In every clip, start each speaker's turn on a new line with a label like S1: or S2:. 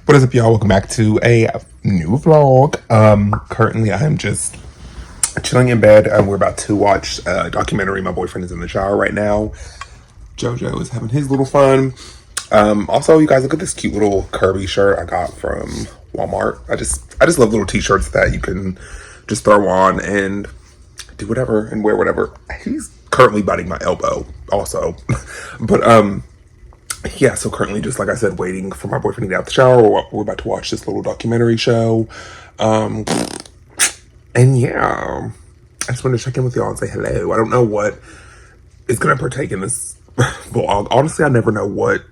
S1: What is up, y'all? Welcome back to a new vlog. Currently I am just chilling in bed. We're about to watch a documentary. My boyfriend is in the shower right now. Jojo is having his little fun. Also, you guys, look at this cute little Kirby shirt I got from Walmart. I just love little t-shirts that you can just throw on and do whatever and wear whatever. He's currently biting my elbow also. But yeah, so currently, just like I said, waiting for my boyfriend to get out the shower. We're about to watch this little documentary show. And yeah, I just wanted to check in with y'all and say hello. I don't know what is going to partake in this vlog. Honestly, I never know what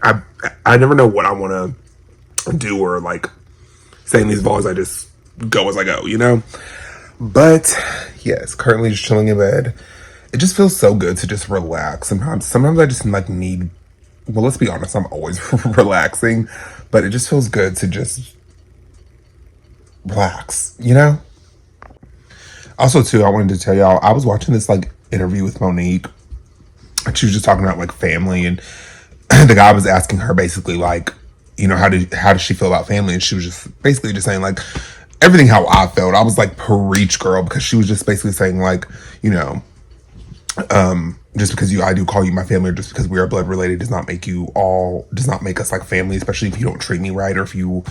S1: I never know what I want to do or like say in these vlogs. I just go as I go, you know? But yes, currently just chilling in bed. It just feels so good to just relax. Sometimes I just like need, well, let's be honest, I'm always relaxing, but it just feels good to just relax, you know? Also, too, I wanted to tell y'all, I was watching this like interview with Monique. She was just talking about like family, and the guy was asking her basically like, you know, how does she feel about family? And she was just basically just saying like everything how I felt. I was like, preach, girl, because she was just basically saying like, you know, just because I do call you my family, or just because we are blood related, does not make us like family, especially if you don't treat me right or if you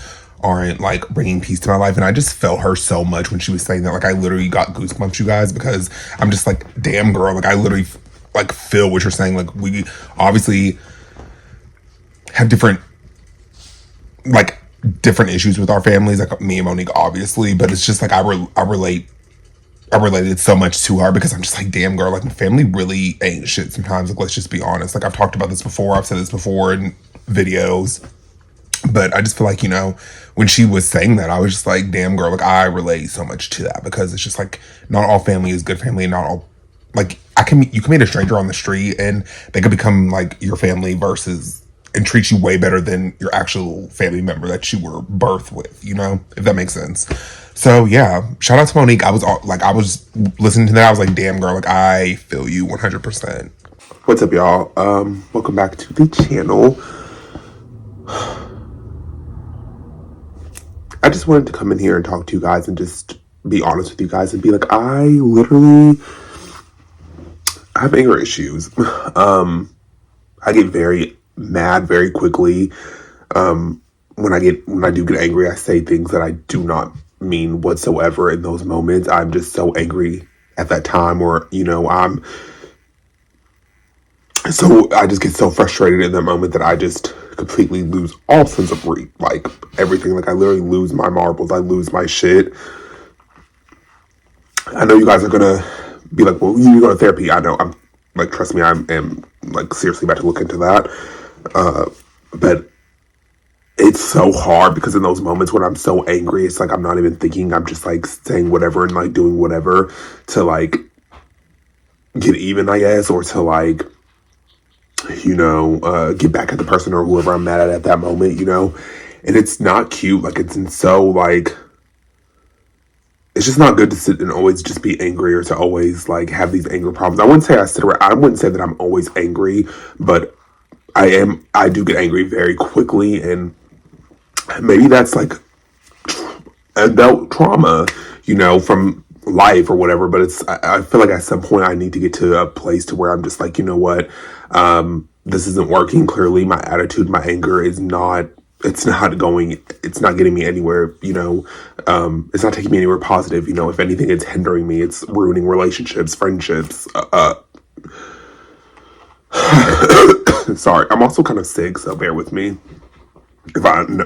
S1: aren't like bringing peace to my life. And I just felt her so much when she was saying that. Like I literally got goosebumps, you guys, because I'm just like, damn, girl, like I literally like feel what you're saying. Like we obviously have different issues with our families, like me and Monique, obviously, but it's just like I related so much to her because I'm just like, damn, girl, like my family really ain't shit sometimes. Like, let's just be honest. Like I've talked about this before. I've said this before in videos, but I just feel like, you know, when she was saying that, I was just like, damn, girl, like I relate so much to that because it's just like not all family is good family, and not all like you can meet a stranger on the street and they could become like your family versus and treat you way better than your actual family member that you were birthed with, you know, if that makes sense. So yeah, shout out to Monique. I was listening to that. I was like, damn, girl, like I feel you 100%. What's up, y'all? Welcome back to the channel. I just wanted to come in here and talk to you guys and just be honest with you guys and be like, I literally have anger issues. I get very mad very quickly. When I do get angry, I say things that I do not mean whatsoever in those moments. I'm just so angry at that time, or you know, I just get so frustrated in that moment that I just completely lose all sense of like everything. Like I literally lose my marbles. I lose my shit. I know you guys are gonna be like, well, you go to therapy. I know. I'm like, trust me, I am like seriously about to look into that. But it's so hard because in those moments when I'm so angry, it's like I'm not even thinking. I'm just like saying whatever and like doing whatever to like get even, I guess, or to like, you know, get back at the person or whoever I'm mad at that moment, you know. And it's not cute. Like it's so like, it's just not good to sit and always just be angry or to always like have these anger problems. I wouldn't say I wouldn't say that I'm always angry, but I do get angry very quickly, and maybe that's like adult trauma, you know, from life or whatever. But I feel like at some point I need to get to a place to where I'm just like, you know what, this isn't working. Clearly my attitude, my anger is not, it's not getting me anywhere, you know. It's not taking me anywhere positive, you know. If anything, it's hindering me. It's ruining relationships, friendships. Sorry, I'm also kind of sick, so bear with me. I know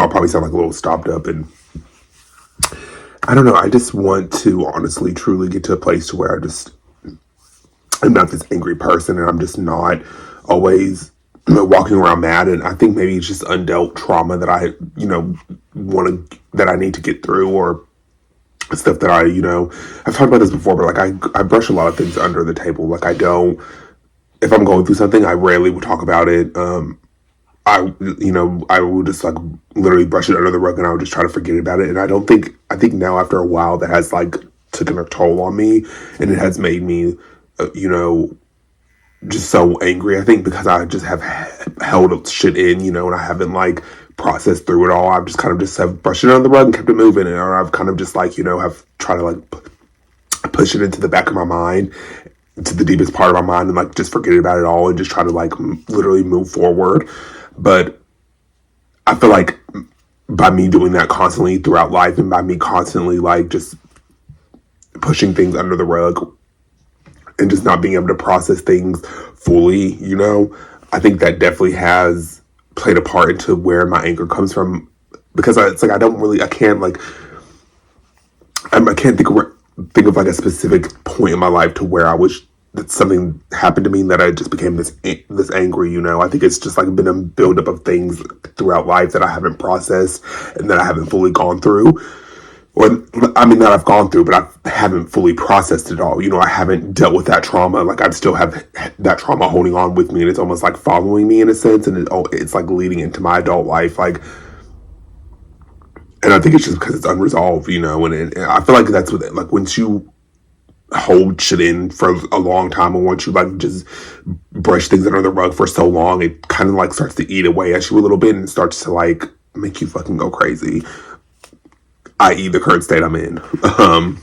S1: I'll probably sound like a little stopped up, and I don't know. I just want to honestly, truly get to a place to where I'm not this angry person, and I'm just not always walking around mad. And I think maybe it's just undealt trauma that I, you know, that I need to get through, or stuff that I, you know, I've talked about this before, but like I brush a lot of things under the table. Like I don't, if I'm going through something, I rarely will talk about it. I will just like literally brush it under the rug, and I would just try to forget about it. And I think now after a while that has like taken a toll on me, and it has made me, you know, just so angry. I think because I just have held shit in, you know, and I haven't like processed through it all. I've just kind of just have brushed it under the rug and kept it moving, or I've kind of just like, you know, have tried to like push it into the back of my mind, to the deepest part of my mind, and like just forget about it all and just try to like literally move forward. But I feel like by me doing that constantly throughout life, and by me constantly like just pushing things under the rug and just not being able to process things fully, you know, I think that definitely has played a part into where my anger comes from. Because it's like I can't like, I can't think of like a specific point in my life to where I was that something happened to me that I just became this angry. You know, I think it's just like been a buildup of things throughout life that I haven't processed and that I haven't fully gone through. Or I mean, that I've gone through, but I haven't fully processed it all. You know, I haven't dealt with that trauma. Like I still have that trauma holding on with me, and it's almost like following me in a sense, and it's like leading into my adult life. Like, and I think it's just because it's unresolved, you know. And I feel like that's what, like, once you hold shit in for a long time, and once you like just brush things under the rug for so long, it kind of like starts to eat away at you a little bit and starts to like make you fucking go crazy. I.e., the current state I'm in. I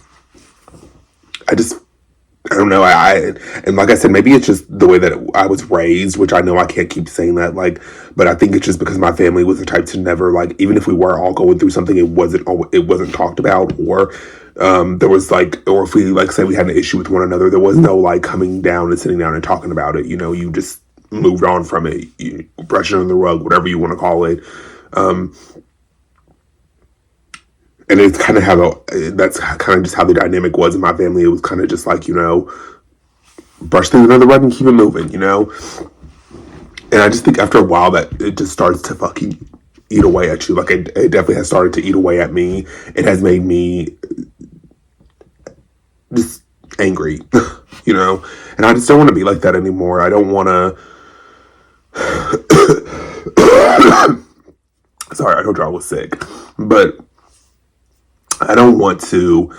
S1: don't know. And like I said, maybe it's just the way that I was raised, which I know I can't keep saying that. Like, but I think it's just because my family was the type to never like, even if we were all going through something, it wasn't talked about, or there was like, or if we like say we had an issue with one another, there was no like coming down and sitting down and talking about it. You know, you just moved on from it, you brush it under the rug, whatever you want to call it. And it's kind of how that's kind of just how the dynamic was in my family. It was kind of just like, you know, brush things under the rug and keep it moving, you know? And I just think after a while that it just starts to fucking eat away at you. Like it definitely has started to eat away at me. It has made me just angry, you know? And I just don't want to be like that anymore. I don't want to... Sorry, I told you I was sick. But I don't want to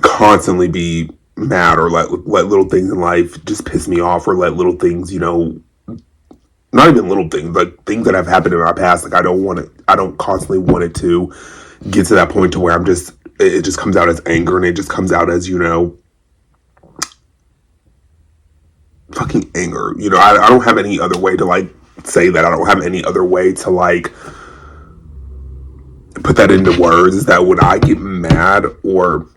S1: constantly be mad or let little things in life just piss me off, or let little things, you know, not even little things, but things that have happened in my past. Like I don't constantly want it to get to that point to where it just comes out as anger, and it just comes out as, you know, fucking anger. You know, I don't have any other way to like say that. I don't have any other way to like put that into words, is that when I get mad, or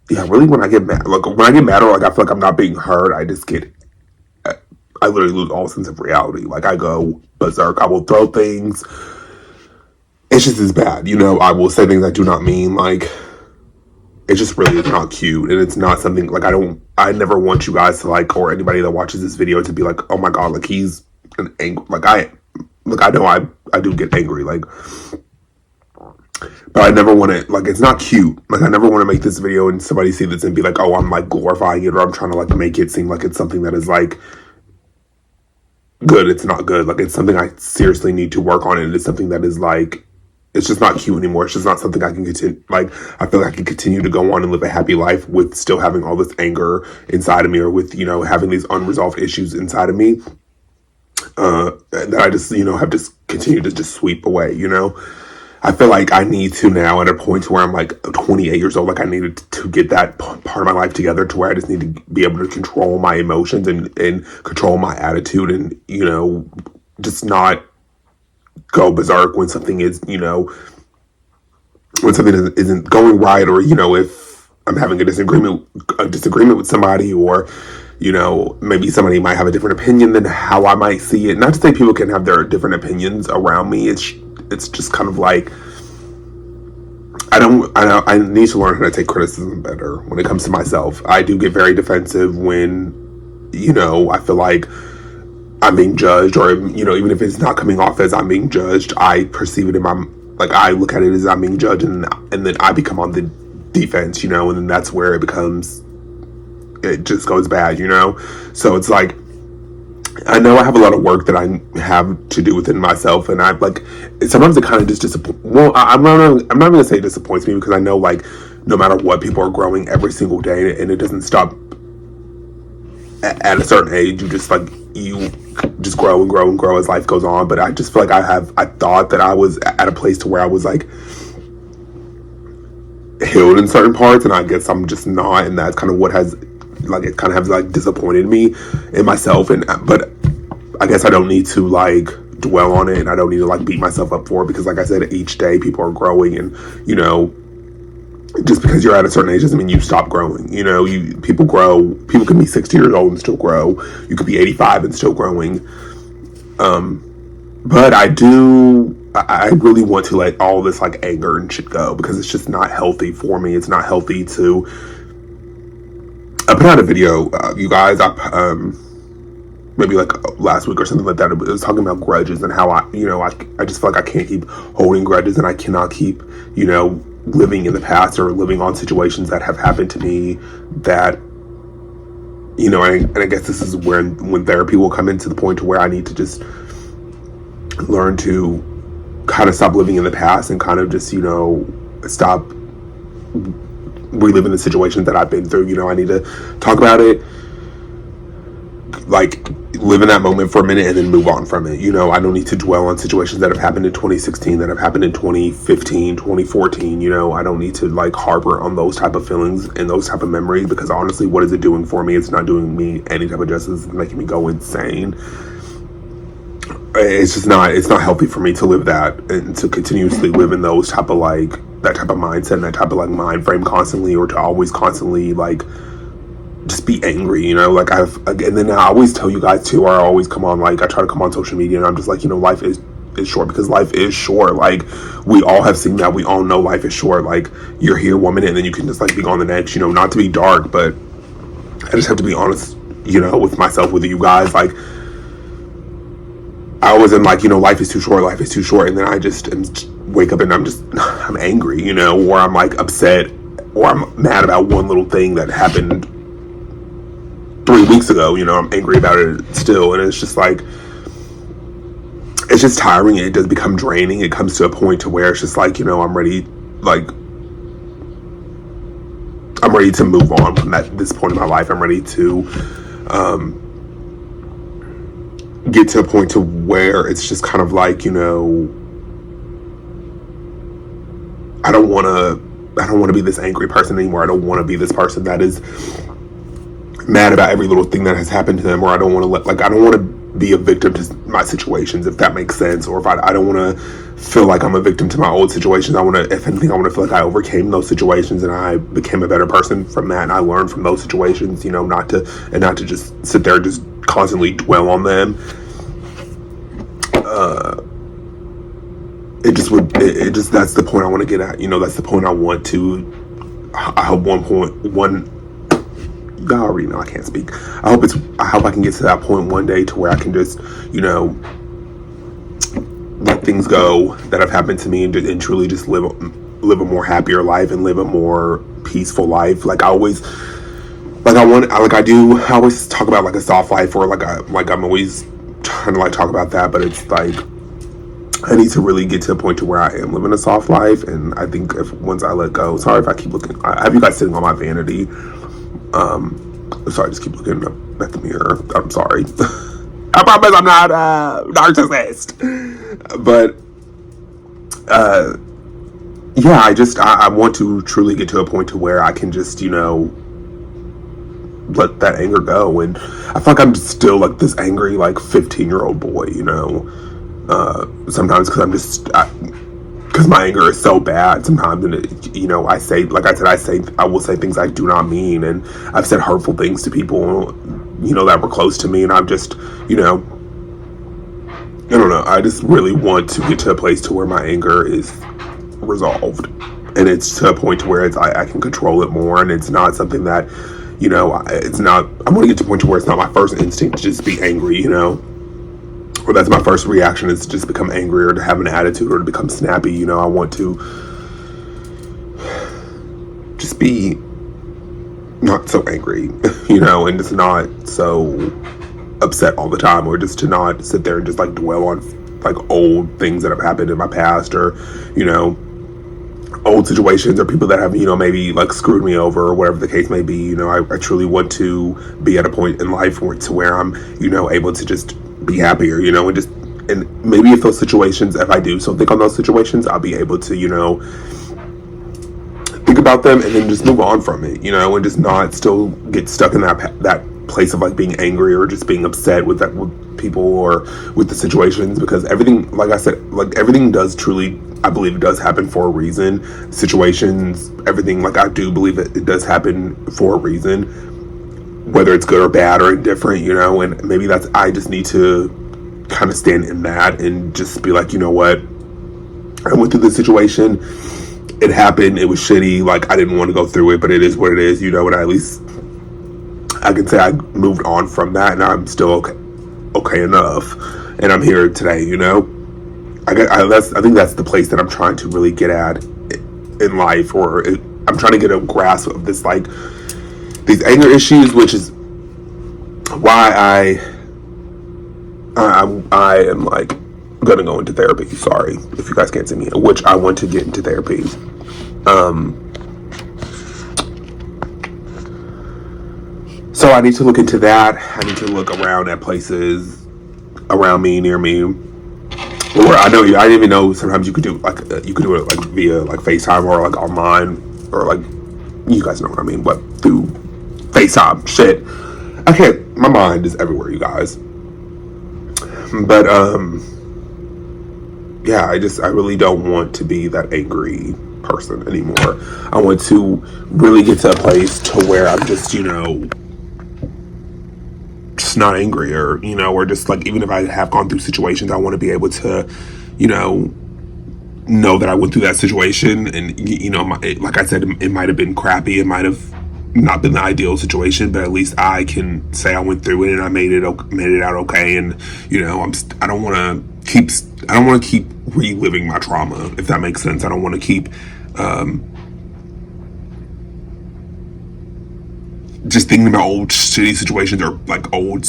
S1: really when I get mad, like when I get mad, or like I feel like I'm not being heard, I literally lose all sense of reality. Like I go berserk. I will throw things. It's just as bad, you know. I will say things I do not mean. Like it just really is not cute, and it's not something like I never want you guys to like, or anybody that watches this video to be like, oh my god, like he's an angry, like I know I do get angry, like, but I never want to, like, it's not cute. Like, I never want to make this video and somebody see this and be like, oh, I'm, like, glorifying it, or I'm trying to, like, make it seem like it's something that is, like, good. It's not good. Like, it's something I seriously need to work on, and it's something that is, like, it's just not cute anymore. It's just not something I can continue, like, I feel like I can continue to go on and live a happy life with still having all this anger inside of me, or with, you know, having these unresolved issues inside of me. That I just, you know, have just continued to just sweep away, you know. I feel like I need to now, at a point where I'm like 28 years old, like I needed to get that part of my life together, to where I just need to be able to control my emotions and control my attitude, and, you know, just not go berserk when something is, you know, when something isn't going right, or, you know, if I'm having a disagreement with somebody, or, you know, maybe somebody might have a different opinion than how I might see it. Not to say people can have their different opinions around me. It's just kind of like, I need to learn how to take criticism better when it comes to myself. I do get very defensive when, you know, I feel like I'm being judged, or, you know, even if it's not coming off as I'm being judged, I perceive it in my, like, I look at it as I'm being judged, and then I become on the defense, you know, and then that's where it just goes bad, you know. So it's like, I know I have a lot of work that I have to do within myself, and sometimes it kind of just disappoints. Well, I'm not gonna say it disappoints me, because I know, like, no matter what, people are growing every single day, and it doesn't stop at a certain age. You just grow and grow and grow as life goes on. But I just feel like I thought that I was at a place to where I was like healed in certain parts, and I guess I'm just not, and that's kind of what has like, it kind of has like disappointed me in myself. And but I guess I don't need to like dwell on it, and I don't need to like beat myself up for it, because like I said, each day people are growing, and just because you're at a certain age doesn't mean you stop growing. People grow. People can be 60 years old and still grow. You could be 85 and still growing. But I really want to let all this like anger and shit go, because it's just not healthy for me. It's not healthy to. I put out a video, you guys. Maybe like last week or something like that. It was talking about grudges and how I just feel like I can't keep holding grudges, and I cannot keep living in the past or living on situations that have happened to me that and I guess this is when therapy will come into the point to where I need to just learn to kind of stop living in the past and kind of just stop reliving the situations that I've been through. I need to talk about it, like live in that moment for a minute and then move on from it. I don't need to dwell on situations that have happened in 2016, that have happened in 2015, 2014. I don't need to like harbor on those type of feelings and those type of memories, because honestly, what is it doing for me? It's not doing me any type of justice. It's making me go insane. It's not healthy for me to live that and to continuously live in those type of like, that type of mindset and that type of like mind frame constantly, or to always constantly like just be angry, like and then I always tell you guys too, or I always come on, like I try to come on social media and I'm just like, life is short, because life is short. Like we all have seen that. We all know life is short. Like you're here 1 minute and then you can just like be on the next, not to be dark, but I just have to be honest, with myself, with you guys. Like I was in like, life is too short, and then I just wake up and I'm angry, or I'm like upset, or I'm mad about one little thing that happened 3 weeks ago. I'm angry about it still, and it's just like, it's just tiring. It does become draining. It comes to a point to where it's just like, I'm ready to move on from this point in my life. I'm ready to get to a point to where it's just kind of like, I don't want to be this angry person anymore. I don't want to be this person that is mad about every little thing that has happened to them, or I don't want to be a victim to my situations, if that makes sense, or if I don't want to feel like I'm a victim to my old situations. If anything, I want to feel like I overcame those situations and I became a better person from that, and I learned from those situations, not to just sit there and just constantly dwell on them. That's the point I want to get at. That's the point I want to. I hope y'all already know I can't speak. I hope I can get to that point one day to where I can just, let things go that have happened to me, and truly just live a more happier life and live a more peaceful life. I always talk about like a soft life, or I'm always trying to like talk about that, but it's like I need to really get to a point to where I am living a soft life. And I think once I let go, sorry if I keep looking, I have you guys sitting on my vanity. Sorry, I just keep looking up at the mirror. I'm sorry. I promise I'm not a narcissist. But I want to truly get to a point to where I can just, let that anger go. And I feel like I'm still like this angry, like 15-year-old boy, sometimes because my anger is so bad sometimes, and I will say things I do not mean, and I've said hurtful things to people, that were close to me, and I'm just, I don't know, I just really want to get to a place to where my anger is resolved, and it's to a point to where I can control it more, and it's not something that, it's not, I want to get to a point to where it's not my first instinct to just be angry, or that's my first reaction, is to just become angry, or to have an attitude, or to become snappy. I want to just be not so angry, and just not so upset all the time, or just to not sit there and just like dwell on like old things that have happened in my past, or old situations or people that have, maybe like screwed me over or whatever the case may be. I truly want to be at a point in life where I'm, able to just be happier, and maybe if those situations, if I do so think on those situations, I'll be able to, think about them and then just move on from it, and just not still get stuck in that place of like being angry or just being upset with people or with the situations, because everything, like I said, like everything does truly, I believe it does happen for a reason. Situations, everything, like I do believe it does happen for a reason, whether it's good or bad or indifferent, and maybe I just need to kind of stand in that and just be like, you know what, I went through this situation, it happened, it was shitty, like I didn't want to go through it, but it is what it is, and at least I can say I moved on from that and I'm still okay enough, and I'm here today, I think that's the place that I'm trying to really get at in life, or I'm trying to get a grasp of this, like these anger issues, which is why I am like gonna go into therapy. Sorry if you guys can't see me, which I want to get into therapy. So I need to look into that. I need to look around at places around me, near me, or I didn't even know sometimes you could do you could do it like via like FaceTime or like online, or like, you guys know what I mean, but through FaceTime. Shit. Okay, my mind is everywhere, you guys. But yeah, I really don't want to be that angry person anymore. I want to really get to a place to where I'm just, just not angry, or just like, even if I have gone through situations, I want to be able to, know that I went through that situation, and like I said, it might have been crappy, it might have not been the ideal situation, but at least I can say I went through it and I made it out okay, and I don't want to keep reliving my trauma, if that makes sense. I don't want to keep just thinking about old shitty situations, or like old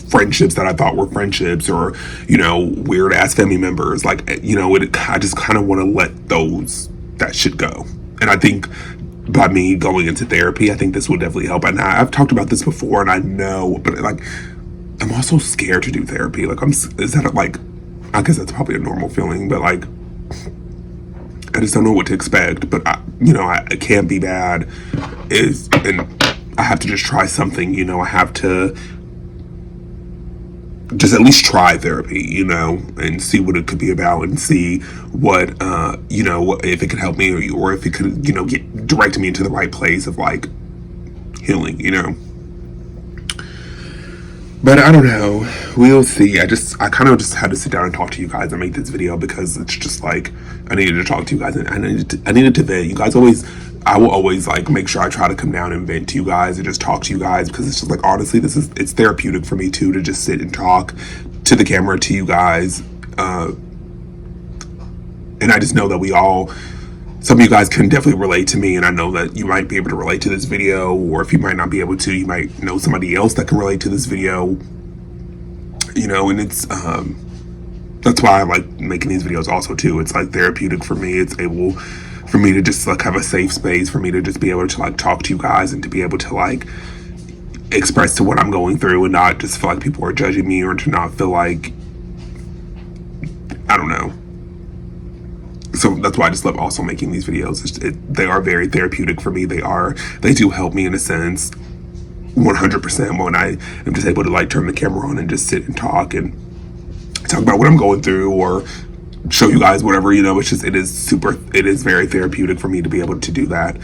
S1: friendships that I thought were friendships, or weird ass family members. Like, I just kind of want to let that shit go. And I think by me going into therapy, I think this will definitely help. And I've talked about this before, and I know, but like, I'm also scared to do therapy. Like, is that like, I guess that's probably a normal feeling, but like, I just don't know what to expect. But it can't be bad. And I have to just try something. I have to just at least try therapy, and see what it could be about, and see what, if it could help me, or if it could, direct me into the right place of like healing, But I don't know. We'll see. I kind of just had to sit down and talk to you guys and make this video, because it's just like, I needed to talk to you guys, and I needed to vent. You guys I will always like make sure I try to come down and vent to you guys and just talk to you guys, because it's just like, honestly, it's therapeutic for me too, to just sit and talk to the camera, to you guys. And I just know that some of you guys can definitely relate to me, and I know that you might be able to relate to this video, or if you might not be able to, you might know somebody else that can relate to this video, and it's, that's why I like making these videos also too. It's like therapeutic for me. It's able for me to just like have a safe space for me to just be able to like talk to you guys, and to be able to like express to what I'm going through, and not just feel like people are judging me, or to not feel like, I don't know. So that's why I just love also making these videos. They are very therapeutic for me. They do help me in a sense, 100%, when I am just able to like turn the camera on and just sit and talk about what I'm going through, or show you guys whatever, it is very therapeutic for me to be able to do that.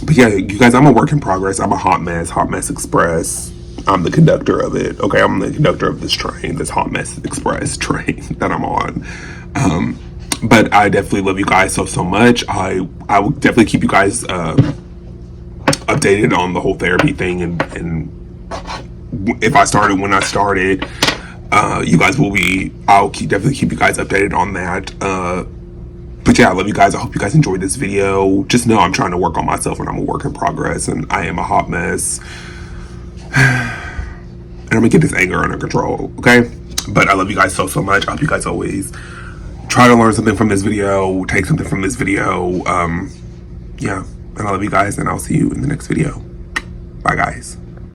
S1: But yeah, you guys, I'm a work in progress. I'm a hot mess express. I'm the conductor of it. Okay, I'm the conductor of this train, this hot mess express train that I'm on. But I definitely love you guys so much. I will definitely keep you guys updated on the whole therapy thing, and if I started, when I started, you guys will be, definitely keep you guys updated on that. But yeah, I love you guys. I hope you guys enjoyed this video. Just know I'm trying to work on myself, and I'm a work in progress, and I am a hot mess. And I'm gonna get this anger under control, okay? But I love you guys so much. I hope you guys always try to learn something from this video, take something from this video. Yeah, and I love you guys, and I'll see you in the next video. Bye, guys.